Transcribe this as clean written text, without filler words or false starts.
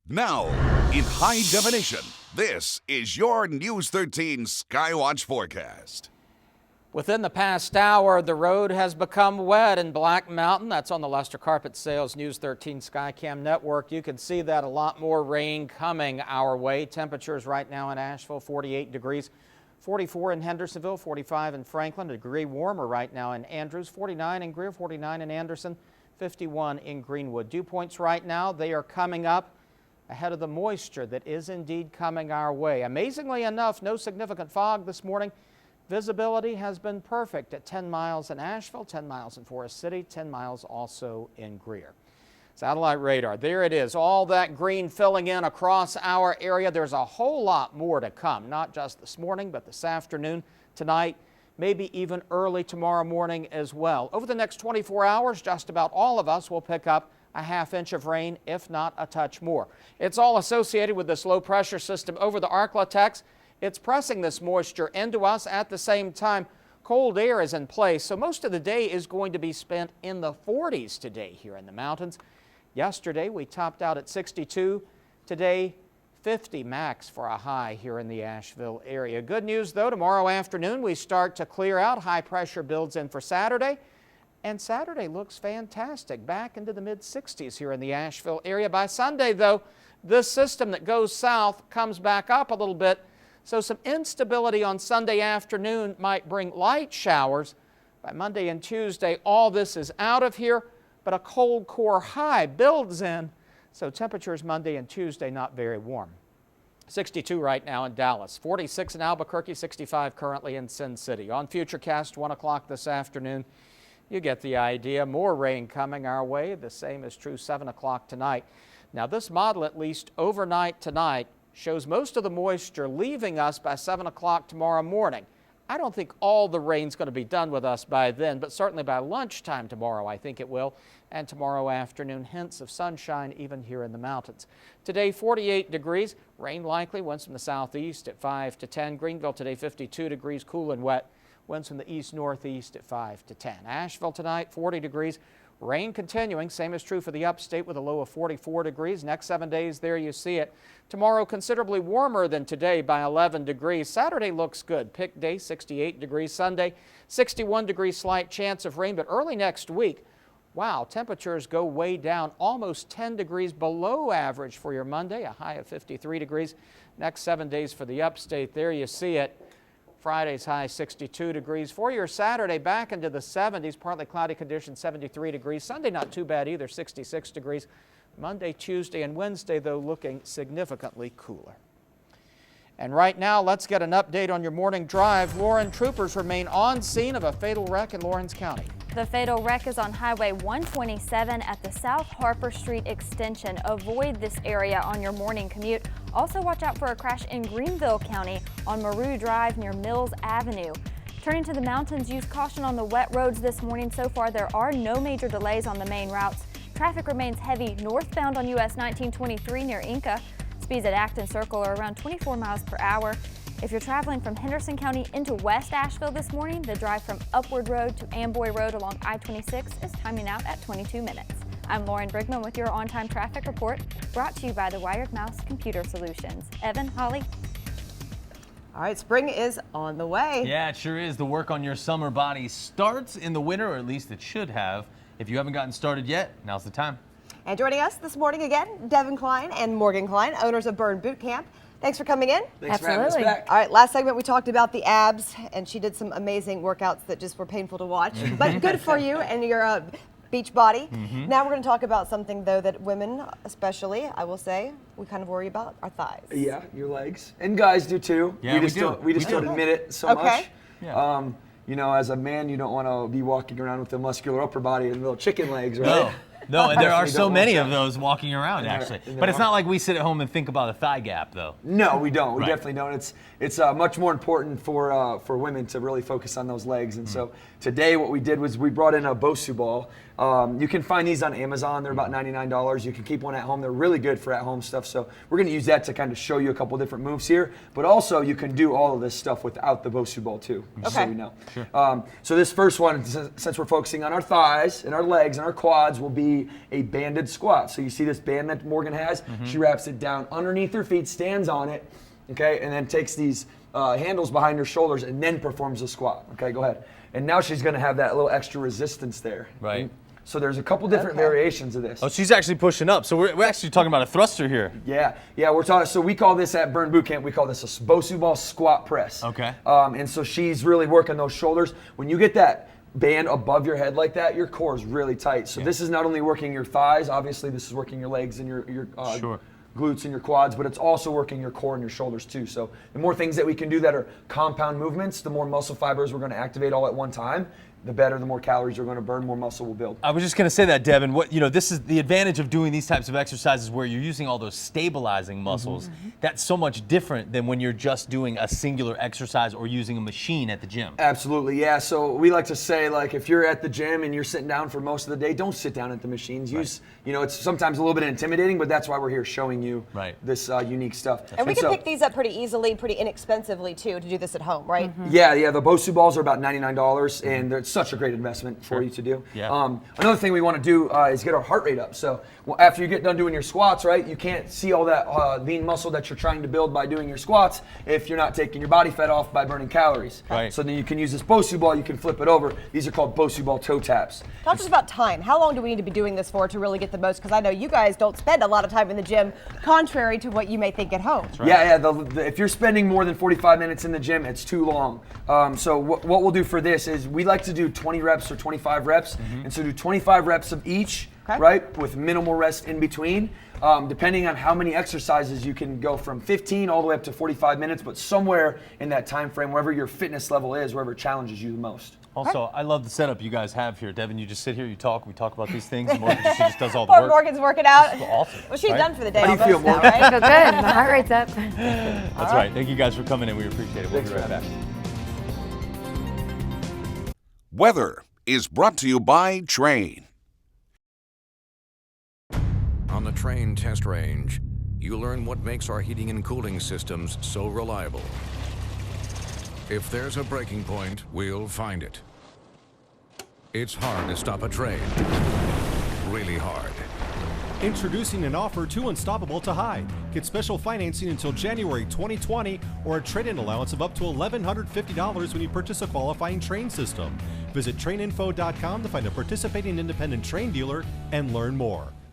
Now, in high definition, this is your News 13 Skywatch forecast. Within the past hour, the road has become wet in Black Mountain. That's on the Lester Carpet Sales News 13 Skycam network. You can see that a lot more rain coming our way. Temperatures right now in Asheville, 48 degrees, 44 in Hendersonville, 45 in Franklin, a degree warmer right now in Andrews, 49 in Greer, 49 in Anderson, 51 in Greenwood. Dew points right now, they are coming up ahead of the moisture that is indeed coming our way. Amazingly enough, no significant fog this morning. Visibility has been perfect at 10 miles in Asheville, 10 miles in Forest City, 10 miles also in Greer. Satellite radar, there it is, all that green filling in across our area. There's a whole lot more to come, not just this morning, but this afternoon, tonight, maybe even early tomorrow morning as well. Over the next 24 hours, just about all of us will pick up a ½ inch of rain, if not a touch more. It's all associated with this low pressure system over the Arklatex. It's pressing this moisture into us at the same time. Cold air is in place, so most of the day is going to be spent in the 40s today here in the mountains. Yesterday we topped out at 62. Today 50 max for a high here in the Asheville area. Good news though, tomorrow afternoon we start to clear out. High pressure builds in for Saturday. And Saturday looks fantastic, back into the mid-60s here in the Asheville area. By Sunday though, this system that goes south comes back up a little bit. So some instability on Sunday afternoon might bring light showers. By Monday and Tuesday, all this is out of here, but a cold core high builds in. So temperatures Monday and Tuesday not very warm. 62 right now in Dallas, 46 in Albuquerque, 65 currently in Sin City. On Futurecast, 1 o'clock this afternoon, you get the idea. More rain coming our way. The same is true 7 o'clock tonight. Now this model, at least overnight tonight, shows most of the moisture leaving us by 7 o'clock tomorrow morning. I don't think all the rain's going to be done with us by then, but certainly by lunchtime tomorrow I think it will, and tomorrow afternoon hints of sunshine even here in the mountains. Today 48 degrees, rain likely, winds from the southeast at 5 to 10. Greenville today 52 degrees, cool and wet, winds from the east-northeast at 5 to 10. Asheville tonight 40 degrees. Rain continuing, same is true for the upstate with a low of 44 degrees. Next 7 days, there you see it. Tomorrow, considerably warmer than today by 11 degrees. Saturday looks good. Pick day, 68 degrees. Sunday, 61 degrees, slight chance of rain. But early next week, wow, temperatures go way down, almost 10 degrees below average for your Monday, a high of 53 degrees. Next 7 days for the upstate, there you see it. Friday's high 62 degrees. For your Saturday, back into the 70s, partly cloudy conditions, 73 degrees. Sunday not too bad either, 66 degrees. Monday, Tuesday, and Wednesday, though, looking significantly cooler. And right now, let's get an update on your morning drive. Lauren, troopers remain on scene of a fatal wreck in Lawrence County. The fatal wreck is on Highway 127 at the South Harper Street extension. Avoid this area on your morning commute. Also watch out for a crash in Greenville County on Maru Drive near Mills Avenue. Turning to the mountains, use caution on the wet roads this morning. So far, there are no major delays on the main routes. Traffic remains heavy northbound on US 1923 near Inca. Speeds at Acton Circle are around 24 miles per hour. If you're traveling from Henderson County into West Asheville this morning, the drive from Upward Road to Amboy Road along I-26 is timing out at 22 minutes. I'm Lauren Brigman with your on-time traffic report, brought to you by the Wired Mouse Computer Solutions. Evan, Holly. All right, spring is on the way. Yeah, it sure is. The work on your summer body starts in the winter, or at least it should have. If you haven't gotten started yet, now's the time. And joining us this morning again, Devin Klein and Morgan Klein, owners of Burn Boot Camp. Thanks for coming in. Thanks for having us back. All right, last segment we talked about the abs, and she did some amazing workouts that just were painful to watch, but good for you and your beach body. Now we're going to talk about something, though, that women, especially, I will say, we kind of worry about, our thighs. Yeah, your legs. And guys do too. Yeah, we do. We just don't admit it so much. Yeah. You know, as a man, you don't want to be walking around with a muscular upper body and little chicken legs, right? No, and there are Definitely so don't many want of those walking around, actually. and But it's not like we sit at home and think about a thigh gap, though. No, we don't. We Right. definitely don't. It's much more important for women to really focus on those legs. And so today what we did was we brought in a Bosu ball. You can find these on Amazon. They're about $99. You can keep one at home. They're really good for at-home stuff. So we're going to use that to kind of show you a couple different moves here. But also you can do all of this stuff without the Bosu ball too, just so we know. Sure. So this first one, since we're focusing on our thighs and our legs and our quads, will be be a banded squat. So you see this band that Morgan has, she wraps it down underneath her feet, stands on it, okay, and then takes these handles behind her shoulders and then performs a squat. Okay, go ahead. And now she's gonna have that little extra resistance there. Right. So there's a couple different variations of this. Oh, she's actually pushing up. So we're actually talking about a thruster here. Yeah, we're talking. So we call this at Burn Boot Camp. We call this a Bosu ball squat press. Okay. And so she's really working those shoulders. When you get that band above your head like that, your core is really tight. So this is not only working your thighs. Obviously, this is working your legs and your glutes and your quads, but it's also working your core and your shoulders too. So the more things that we can do that are compound movements, the more muscle fibers we're going to activate all at one time, the better, the more calories you're going to burn, more muscle will build. I was just going to say that, Devin. This is the advantage of doing these types of exercises where you're using all those stabilizing muscles. That's so much different than when you're just doing a singular exercise or using a machine at the gym. Absolutely, yeah. So we like to say, like, if you're at the gym and you're sitting down for most of the day, don't sit down at the machines. Use, it's sometimes a little bit intimidating, but that's why we're here showing you this unique stuff. And we can pick these up pretty easily, pretty inexpensively too, to do this at home, right? Yeah. The Bosu balls are about $99, and it's such a great investment for you to do. Another thing we want to do is get our heart rate up. So after you get done doing your squats, right, you can't see all that lean muscle that you're trying to build by doing your squats if you're not taking your body fat off by burning calories. So then you can use this Bosu ball, you can flip it over. These are called Bosu ball toe taps. Talk to us about time. How long do we need to be doing this for to really get the most? Because I know you guys don't spend a lot of time in the gym, contrary to what you may think at home. If you're spending more than 45 minutes in the gym, it's too long. So what we'll do for this is we like to do 20 reps or 25 reps, and so do 25 reps of each, right, with minimal rest in between. Depending on how many exercises, you can go from 15 all the way up to 45 minutes, but somewhere in that time frame, wherever your fitness level is, wherever it challenges you the most. Also, I love the setup you guys have here. Devin, you just sit here, we talk about these things, and Morgan just does all the work. Morgan's working out. Awesome. Well, she's done for the day. How do you feel, now, Morgan? right? I feel good. My heart rate's up. That's right. Thank you guys for coming in. We appreciate it. We'll be right back. Weather is brought to you by Train. On the Train test range, you learn what makes our heating and cooling systems so reliable. If there's a breaking point, we'll find it. It's hard to stop a train. Really hard. Introducing an offer too unstoppable to hide. Get special financing until January 2020 or a trade-in allowance of up to $1,150 when you purchase a qualifying Train system. Visit traininfo.com to find a participating independent Train dealer and learn more.